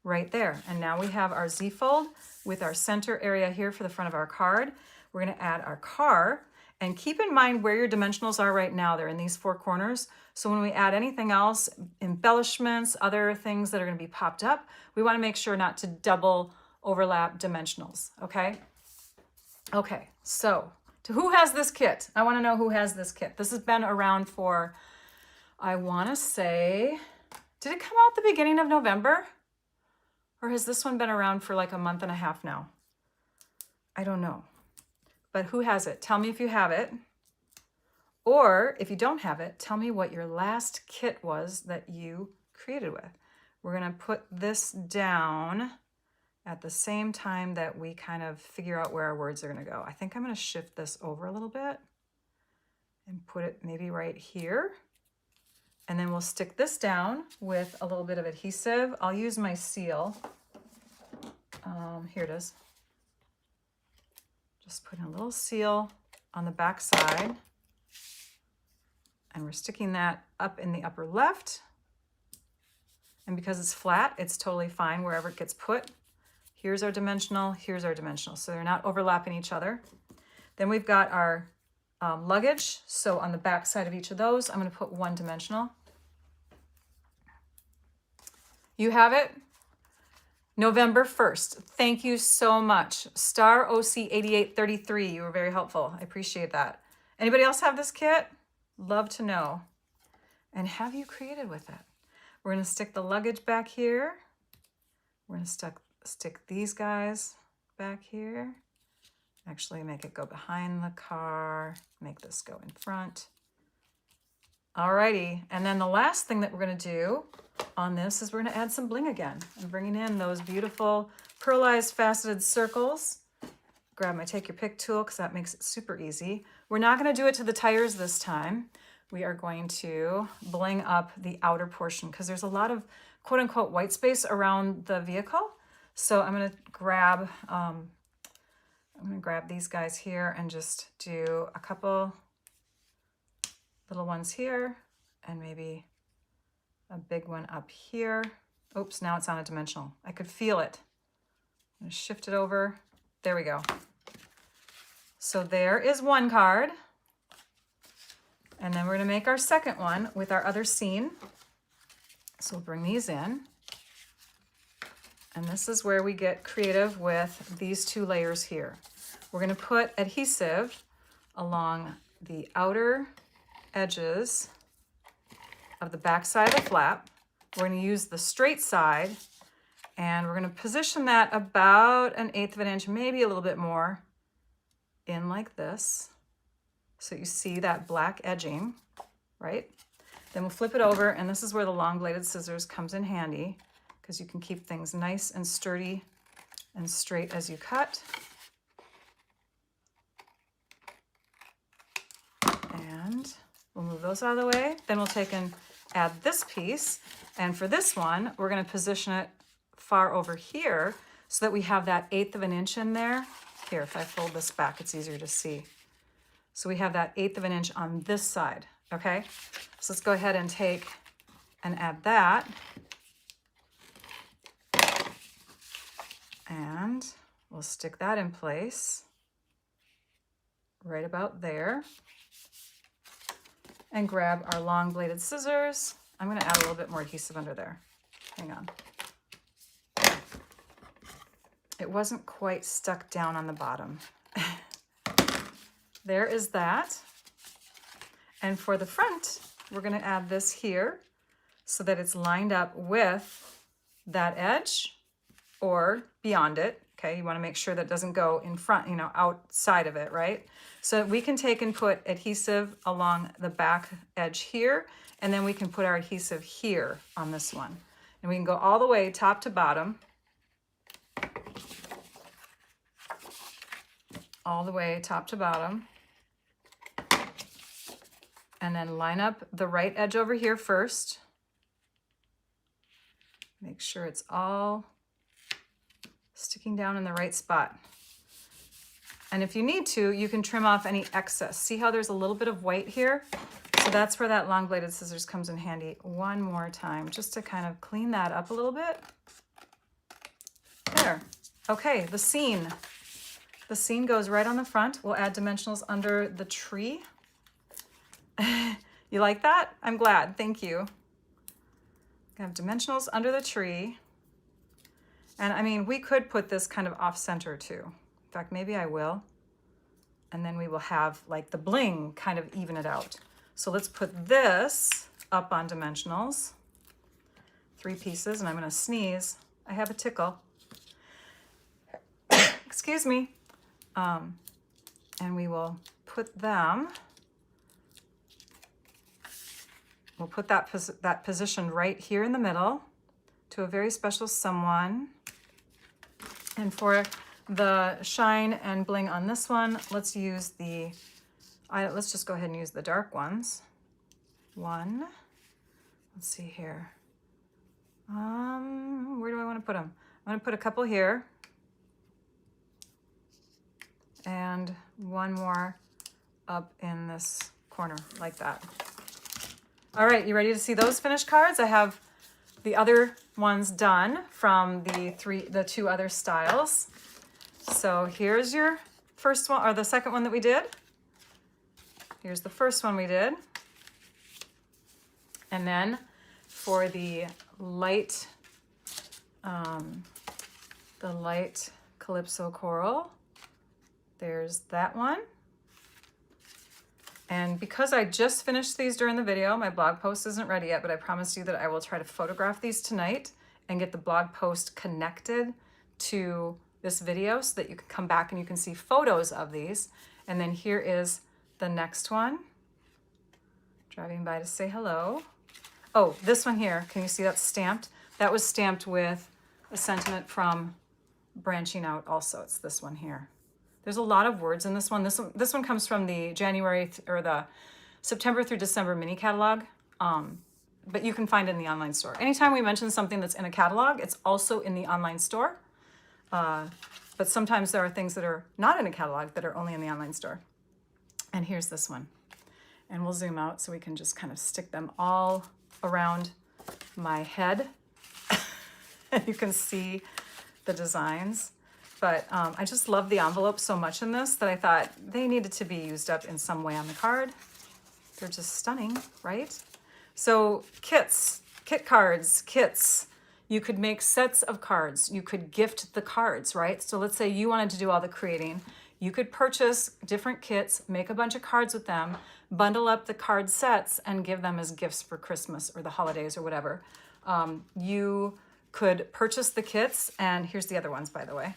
right there. And now we have our Z-fold with our center area here for the front of our card. We're going to add our car. And keep in mind where your dimensionals are right now. They're in these 4 corners. So when we add anything else, embellishments, other things that are going to be popped up, we want to make sure not to double overlap dimensionals, okay? Okay, so who has this kit? I want to know who has this kit. This has been around for, I want to say, did it come out the beginning of November? Or has this one been around for like a month and a half now? I don't know. But who has it? Tell me if you have it. Or if you don't have it, tell me what your last kit was that you created with. We're going to put this down at the same time that we kind of figure out where our words are going to go. I think I'm going to shift this over a little bit and put it maybe right here. And then we'll stick this down with a little bit of adhesive. I'll use my seal. Here it is. Just putting a little seal on the back side, and we're sticking that up in the upper left. And because it's flat, it's totally fine wherever it gets put. Here's our dimensional, here's our dimensional. So they're not overlapping each other. Then we've got our luggage. So on the back side of each of those, I'm going to put 1 dimensional. You have it? November 1st. Thank you so much. Star OC8833. You were very helpful. I appreciate that. Anybody else have this kit? Love to know. And have you created with it? We're going to stick the luggage back here. We're going to stick these guys back here. Actually, make it go behind the car. Make this go in front. Alrighty, and then the last thing that we're going to do on this is we're going to add some bling again. I'm bringing in those beautiful Pearlized Faceted Circles. Grab my Take Your Pick tool because that makes it super easy. We're not going to do it to the tires this time. We are going to bling up the outer portion because there's a lot of quote-unquote white space around the vehicle. So I'm going to grab these guys here and just do a couple little ones here and maybe a big one up here. Oops, now it's on a dimensional. I could feel it. I'm gonna shift it over. There we go. So there is one card. And then we're gonna make our second one with our other scene. So we'll bring these in. And this is where we get creative with these two layers here. We're gonna put adhesive along the outer edges of the back side of the flap. We're gonna use the straight side and we're gonna position that about 1/8 of an inch, maybe a little bit more, in like this. So you see that black edging, right? Then we'll flip it over, and this is where the long bladed scissors comes in handy because you can keep things nice and sturdy and straight as you cut. And we'll move those out of the way. Then we'll take and add this piece. And for this one, we're gonna position it far over here so that we have that 1/8 of an inch in there. Here, if I fold this back, it's easier to see. So we have that 1/8 of an inch on this side, okay? So let's go ahead and take and add that. And we'll stick that in place right about there. And grab our long bladed scissors. I'm gonna add a little bit more adhesive under there. Hang on. It wasn't quite stuck down on the bottom. There is that. And for the front, we're gonna add this here so that it's lined up with that edge or beyond it. Okay, you wanna make sure that it doesn't go in front, you know, outside of it, right? So we can take and put adhesive along the back edge here, and then we can put our adhesive here on this one. And we can go all the way top to bottom, all the way top to bottom, and then line up the right edge over here first. Make sure it's all sticking down in the right spot. And if you need to, you can trim off any excess. See how there's a little bit of white here? So that's where that long bladed scissors comes in handy one more time, just to kind of clean that up a little bit. There. Okay, the scene. The scene goes right on the front. We'll add dimensionals under the tree. You like that? I'm glad, thank you. I have dimensionals under the tree. And I mean, we could put this kind of off center too. In fact, maybe I will. And then we will have like the bling kind of even it out. So let's put this up on dimensionals. 3 pieces, and I'm gonna sneeze. I have a tickle. Excuse me. And we will put them, we'll put that position right here in the middle to a very special someone. And for the shine and bling on this one, let's use the, let's just go ahead and use the dark ones. One, let's see here. Where do I want to put them? I'm going to put a couple here. And one more up in this corner like that. All right, you ready to see those finished cards? I have the other ones done from the 2 other styles. So here's your first one, or the second one that we did. Here's the first one we did. And then for the light Calypso Coral, there's that one. And because I just finished these during the video, my blog post isn't ready yet, but I promise you that I will try to photograph these tonight and get the blog post connected to this video so that you can come back and you can see photos of these. And then here is the next one. Driving by to say hello. Oh, this one here, can you see that's stamped? That was stamped with a sentiment from Branching Out also. It's this one here. There's a lot of words in this one. This one comes from the the September through December mini catalog, but you can find it in the online store. Anytime we mention something that's in a catalog, it's also in the online store. But sometimes there are things that are not in a catalog that are only in the online store. And here's this one. And we'll zoom out so we can just kind of stick them all around my head. And you can see the designs. But I just love the envelope so much in this that I thought they needed to be used up in some way on the card. They're just stunning, right? So kits, kit cards, kits. You could make sets of cards. You could gift the cards, right? So let's say you wanted to do all the creating. You could purchase different kits, make a bunch of cards with them, bundle up the card sets and give them as gifts for Christmas or the holidays or whatever. You could purchase the kits, and here's the other ones, by the way.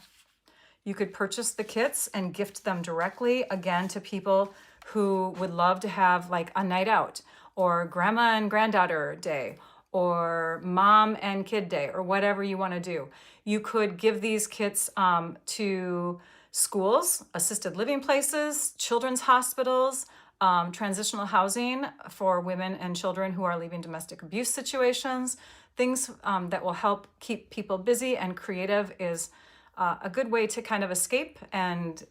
You could purchase the kits and gift them directly, again, to people who would love to have like a night out or grandma and granddaughter day or mom and kid day or whatever you want to do. You could give these kits to schools, assisted living places, children's hospitals, transitional housing for women and children who are leaving domestic abuse situations. Things that will help keep people busy and creative is a good way to kind of escape, and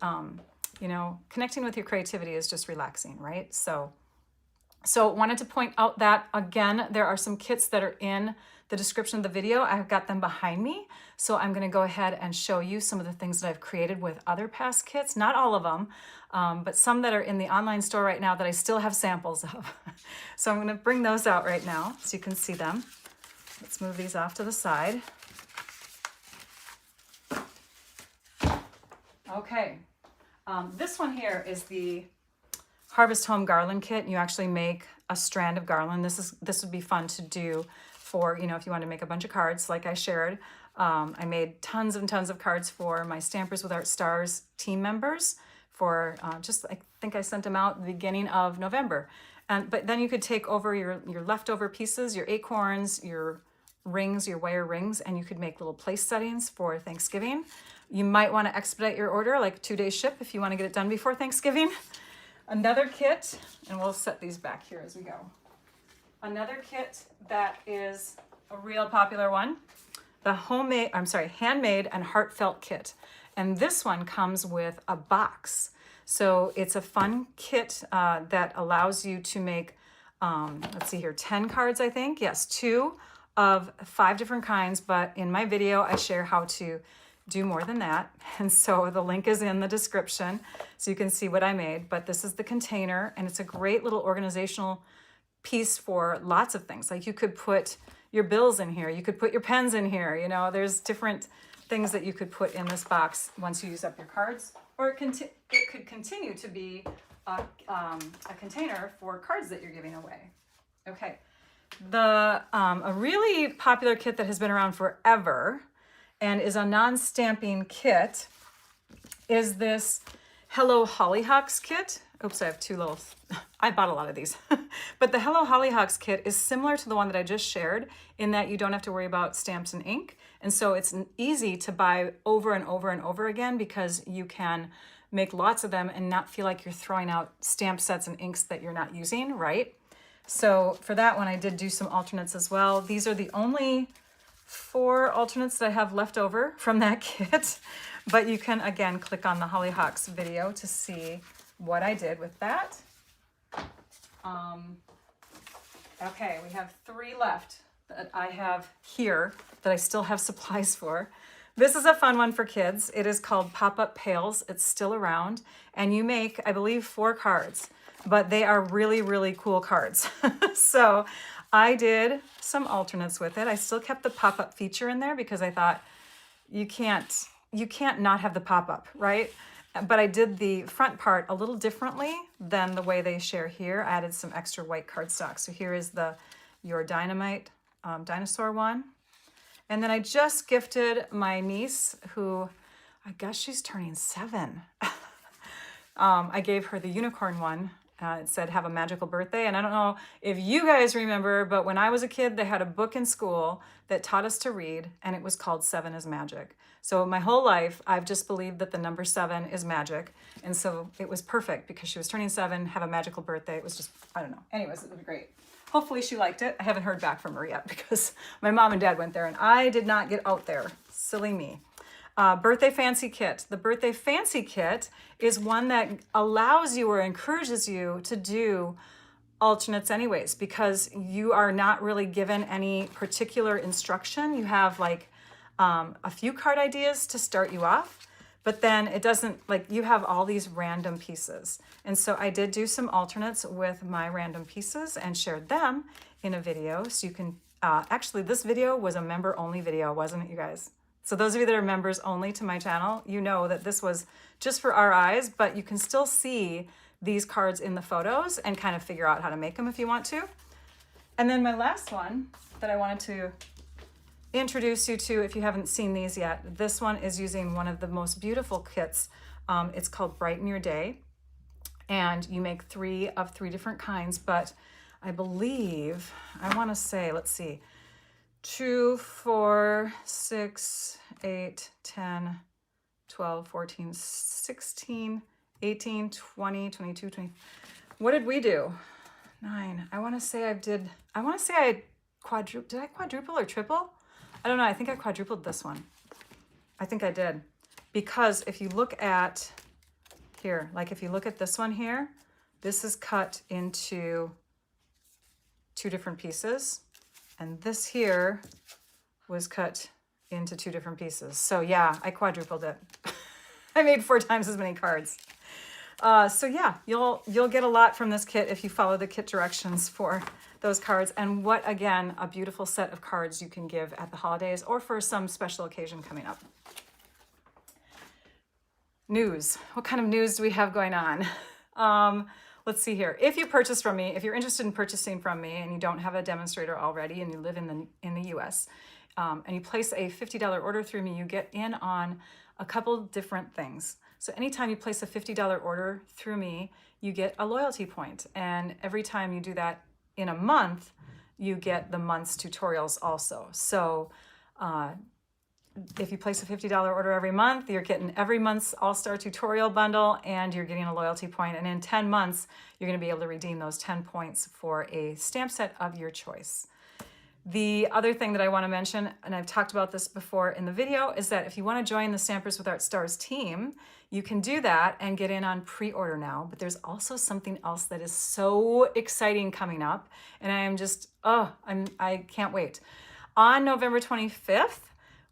you know, connecting with your creativity is just relaxing, right? So wanted to point out that, again, there are some kits that are in the description of the video. I've got them behind me. So I'm going to go ahead and show you some of the things that I've created with other past kits. Not all of them, but some that are in the online store right now that I still have samples of. So I'm going to bring those out right now so you can see them. Let's move these off to the side. Okay. This one here is the Harvest Home Garland Kit. You actually make a strand of garland. This would be fun to do for, you know, if you want to make a bunch of cards like I shared. I made tons and tons of cards for my Stampers with Art Stars team members for I think I sent them out at the beginning of November. But then you could take over your leftover pieces, your acorns, your rings, your wire rings, and you could make little place settings for Thanksgiving. You might want to expedite your order, like 2-day ship if you want to get it done before Thanksgiving. Another kit, and we'll set these back here as we go. Another kit that is a real popular one, the handmade and heartfelt kit. And this one comes with a box. So it's a fun kit that allows you to make, let's see here, 10 cards, I think. Yes, 2 of 5 different kinds, but in my video, I share how to do more than that. And so the link is in the description so you can see what I made. But this is the container, and it's a great little organizational piece for lots of things. Like you could put your bills in here, you could put your pens in here, you know, there's different things that you could put in this box once you use up your cards. Or it could continue to be a container for cards that you're giving away. Okay. A really popular kit that has been around forever and is a non-stamping kit is this Hello Hollyhocks kit. Oops, I have 2 little, I bought a lot of these. But the Hello Hollyhocks kit is similar to the one that I just shared in that you don't have to worry about stamps and ink. And so it's easy to buy over and over and over again because you can make lots of them and not feel like you're throwing out stamp sets and inks that you're not using, right? So for that one, I did do some alternates as well. These are the only 4 alternates that I have left over from that kit. But you can, again, click on the Hollyhocks video to see what I did with that. Okay, we have 3 left that I have here that I still have supplies for. This is a fun one for kids. It is called Pop-Up Pails. It's still around. And you make, I believe, 4 cards. But they are really, really cool cards. So I did some alternates with it. I still kept the pop-up feature in there because I thought you can't not have the pop-up, right? But I did the front part a little differently than the way they share here. I added some extra white cardstock. So here is the Your Dynamite dinosaur one. And then I just gifted my niece, who I guess she's turning 7. I gave her the unicorn one. It said, have a magical birthday. And I don't know if you guys remember, but when I was a kid, they had a book in school that taught us to read, and it was called 7 is Magic. So my whole life, I've just believed that the number 7 is magic. And so it was perfect because she was turning 7, have a magical birthday. It was just, I don't know. Anyways, it was great. Hopefully she liked it. I haven't heard back from her yet because my mom and dad went there and I did not get out there. Silly me. Birthday Fancy Kit. The Birthday Fancy Kit is one that allows you or encourages you to do alternates anyways, because you are not really given any particular instruction. You have like a few card ideas to start you off, but then it doesn't, like, you have all these random pieces. And so I did do some alternates with my random pieces and shared them in a video. So you can, actually this video was a member only video, wasn't it, you guys? So those of you that are members only to my channel, you know that this was just for our eyes, but you can still see these cards in the photos and kind of figure out how to make them if you want to. And then my last one that I wanted to introduce you to, if you haven't seen these yet, this one is using one of the most beautiful kits. It's called Brighten Your Day, and you make 3 of 3 different kinds, but I believe, I want to say, let's see, 2, 4, 6, 8, 10, 12, 14, 16, 18, 20, 22, 20. What did we do? 9. I want to say I quadrupled. Did I quadruple or triple? I don't know. I think I quadrupled this one. I think I did. Because if you look at here, like if you look at this one here, this is cut into 2 different pieces. And this here was cut into 2 different pieces. So yeah, I quadrupled it. I made 4 times as many cards. So yeah, you'll get a lot from this kit if you follow the kit directions for those cards. And what, again, a beautiful set of cards you can give at the holidays or for some special occasion coming up. News. What kind of news do we have going on? Let's see here. If you purchase from me, if you're interested in purchasing from me and you don't have a demonstrator already and you live in the US, and you place a $50 order through me, you get in on a couple different things. So anytime you place a $50 order through me, you get a loyalty point. And every time you do that in a month, you get the month's tutorials also. So if you place a $50 order every month, you're getting every month's All-Star tutorial bundle and you're getting a loyalty point. And in 10 months, you're going to be able to redeem those 10 points for a stamp set of your choice. The other thing that I want to mention, and I've talked about this before in the video, is that if you want to join the Stampers with Art Stars team, you can do that and get in on pre-order now. But there's also something else that is so exciting coming up, and I am just, I can't wait. On November 25th,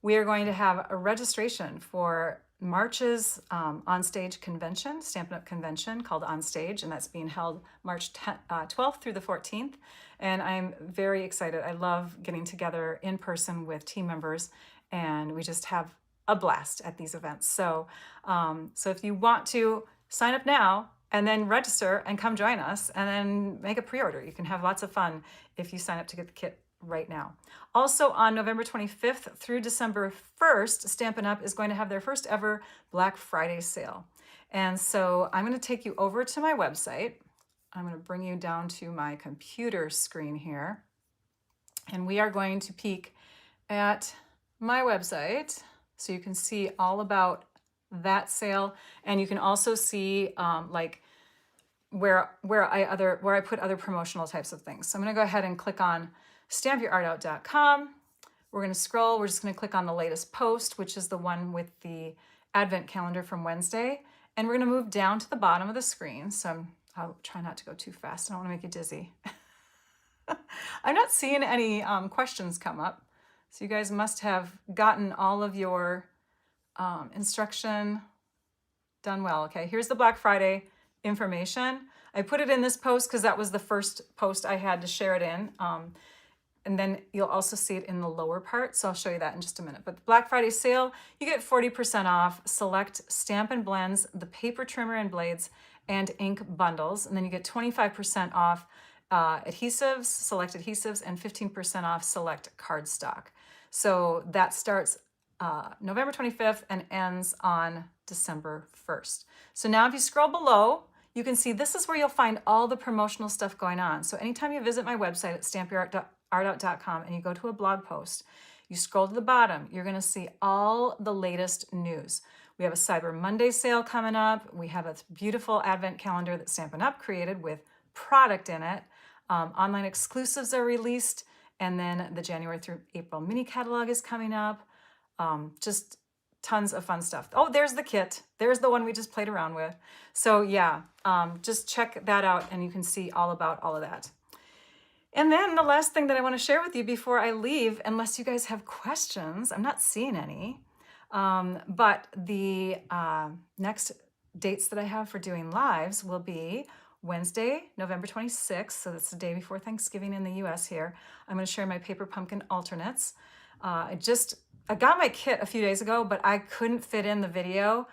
we are going to have a registration for March's on-stage convention, Stampin' Up! Convention called On Stage, and that's being held March 12th through the 14th. And I'm very excited. I love getting together in person with team members, and we just have a blast at these events. So, so if you want to sign up now and then register and come join us and then make a pre-order, you can have lots of fun if you sign up to get the kit right now. Also on November 25th through December 1st, Stampin' Up! Is going to have their first ever Black Friday sale. And so I'm going to take you over to my website. I'm going to bring you down to my computer screen here. And we are going to peek at my website so you can see all about that sale. And you can also see like where I put other promotional types of things. So I'm going to go ahead and click on stampyourartout.com. We're going to scroll. We're just going to click on the latest post, which is the one with the advent calendar from Wednesday. And we're going to move down to the bottom of the screen. So I'll try not to go too fast. I don't want to make you dizzy. I'm not seeing any questions come up. So you guys must have gotten all of your instruction done well. Okay, here's the Black Friday information. I put it in this post because that was the first post I had to share it in. And then you'll also see it in the lower part. So I'll show you that in just a minute. But the Black Friday sale, you get 40% off select Stampin' Blends, the paper trimmer and blades, and ink bundles. And then you get 25% off adhesives, select adhesives, and 15% off select cardstock. So that starts November 25th and ends on December 1st. So now if you scroll below, you can see this is where you'll find all the promotional stuff going on. So anytime you visit my website at stampyourartout.com and you go to a blog post, you scroll to the bottom, you're going to see all the latest news. We have a Cyber Monday sale coming up. We have a beautiful advent calendar that Stampin' Up! Created with product in it. Online exclusives are released, and then the January through April mini catalog is coming up. Just tons of fun stuff. Oh, there's the kit. There's the one we just played around with. So yeah, just check that out and you can see all about all of that. And then the last thing that I want to share with you before I leave, unless you guys have questions, I'm not seeing any, but the next dates that I have for doing lives will be Wednesday, November 26th. So that's the day before Thanksgiving in the US here. I'm going to share my paper pumpkin alternates. I got my kit a few days ago, but I couldn't fit in the video.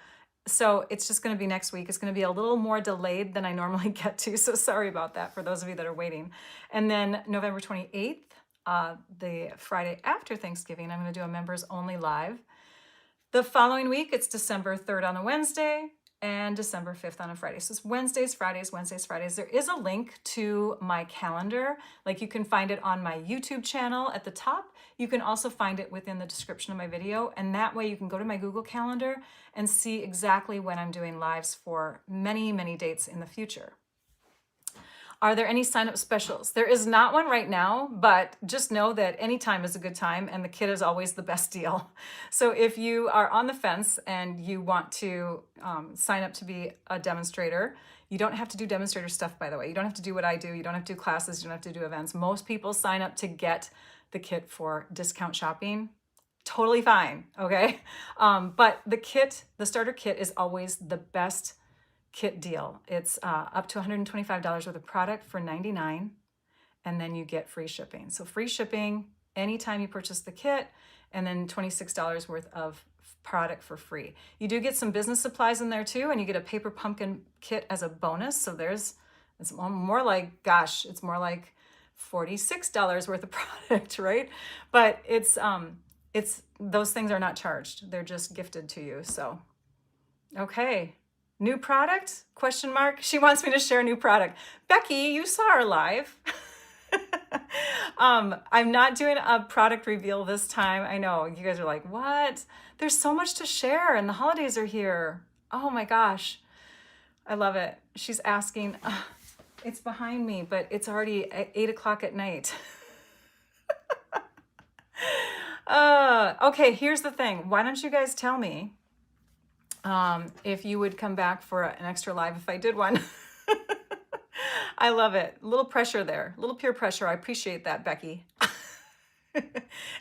So it's just going to be next week. It's going to be a little more delayed than I normally get to. So sorry about that for those of you that are waiting. And then November 28th, the Friday after Thanksgiving, I'm going to do a members only live. The following week, it's December 3rd on a Wednesday and December 5th on a Friday. So it's Wednesdays, Fridays, Wednesdays, Fridays. There is a link to my calendar. Like you can find it on my YouTube channel at the top. You can also find it within the description of my video. And that way you can go to my Google Calendar and see exactly when I'm doing lives for many, many dates in the future. Are there any sign-up specials? There is not one right now, but just know that any time is a good time and the kit is always the best deal. So if you are on the fence and you want to sign up to be a demonstrator, you don't have to do demonstrator stuff, by the way. You don't have to do what I do. You don't have to do classes. You don't have to do events. Most people sign up to get the kit for discount shopping. Totally fine, okay? But the kit, the starter kit is always the best kit deal. It's up to $125 worth of product for $99, and then you get free shipping. So free shipping anytime you purchase the kit, and then $26 worth of product for free. You do get some business supplies in there too, and you get a paper pumpkin kit as a bonus. So it's more like, gosh, it's more like $46 worth of product, right? But it's those things are not charged. They're just gifted to you. So, okay. New product? Question mark. She wants me to share a new product. Becky, you saw her live. I'm not doing a product reveal this time. I know you guys are like, what? There's so much to share and the holidays are here. Oh my gosh. I love it. She's asking, it's behind me, but it's already 8 o'clock at night. Okay, here's the thing. Why don't you guys tell me if you would come back for an extra live if I did one. I love it. A little pressure there, a little peer pressure. I appreciate that, Becky.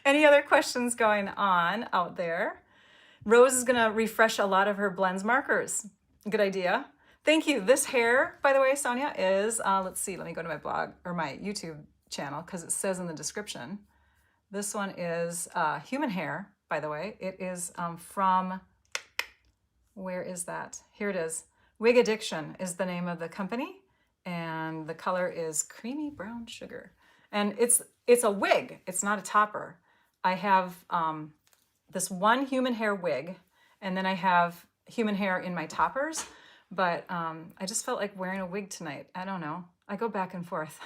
Any other questions going on out there? Rose is going to refresh a lot of her blends markers. Good idea. Thank you. This hair, by the way, Sonia, is, let's see, let me go to my blog or my YouTube channel because it says in the description. This one is human hair, by the way. It is from... Where is that? Here it is. Wig Addiction is the name of the company, and the color is creamy brown sugar. And it's a wig. It's not a topper. I have this one human hair wig, and then I have human hair in my toppers, but I just felt like wearing a wig tonight. I don't know. I go back and forth.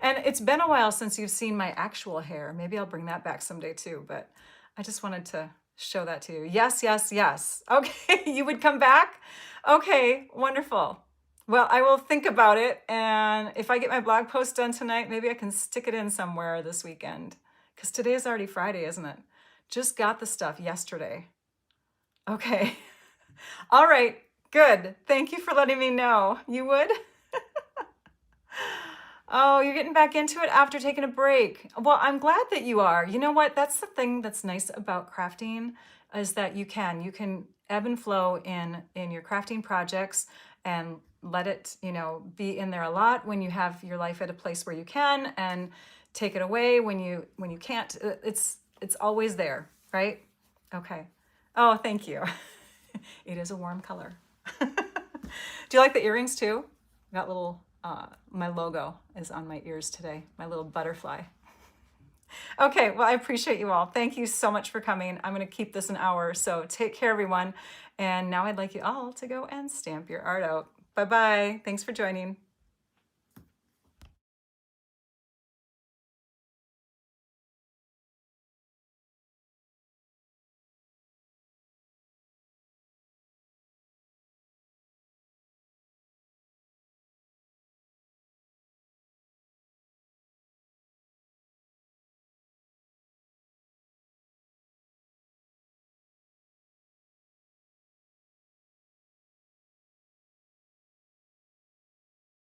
And it's been a while since you've seen my actual hair. Maybe I'll bring that back someday too, but I just wanted to show that to you. Yes, yes, yes. Okay, you would come back? Okay, wonderful. Well, I will think about it, and if I get my blog post done tonight, maybe I can stick it in somewhere this weekend, because today is already Friday, isn't it? Just got the stuff yesterday. Okay. All right, good. Thank you for letting me know. You would? Oh, you're getting back into it after taking a break. Well, I'm glad that you are. You know what? That's the thing that's nice about crafting is that you can ebb and flow in your crafting projects and let it, be in there a lot when you have your life at a place where you can, and take it away when you can't. It's always there, right? Okay. Oh, thank you. It is a warm color. Do you like the earrings too? Got little my logo is on my ears today, my little butterfly. Okay, well, I appreciate you all. Thank you so much for coming. I'm going to keep this an hour, so take care, everyone. And now I'd like you all to go and stamp your art out. Bye-bye. Thanks for joining.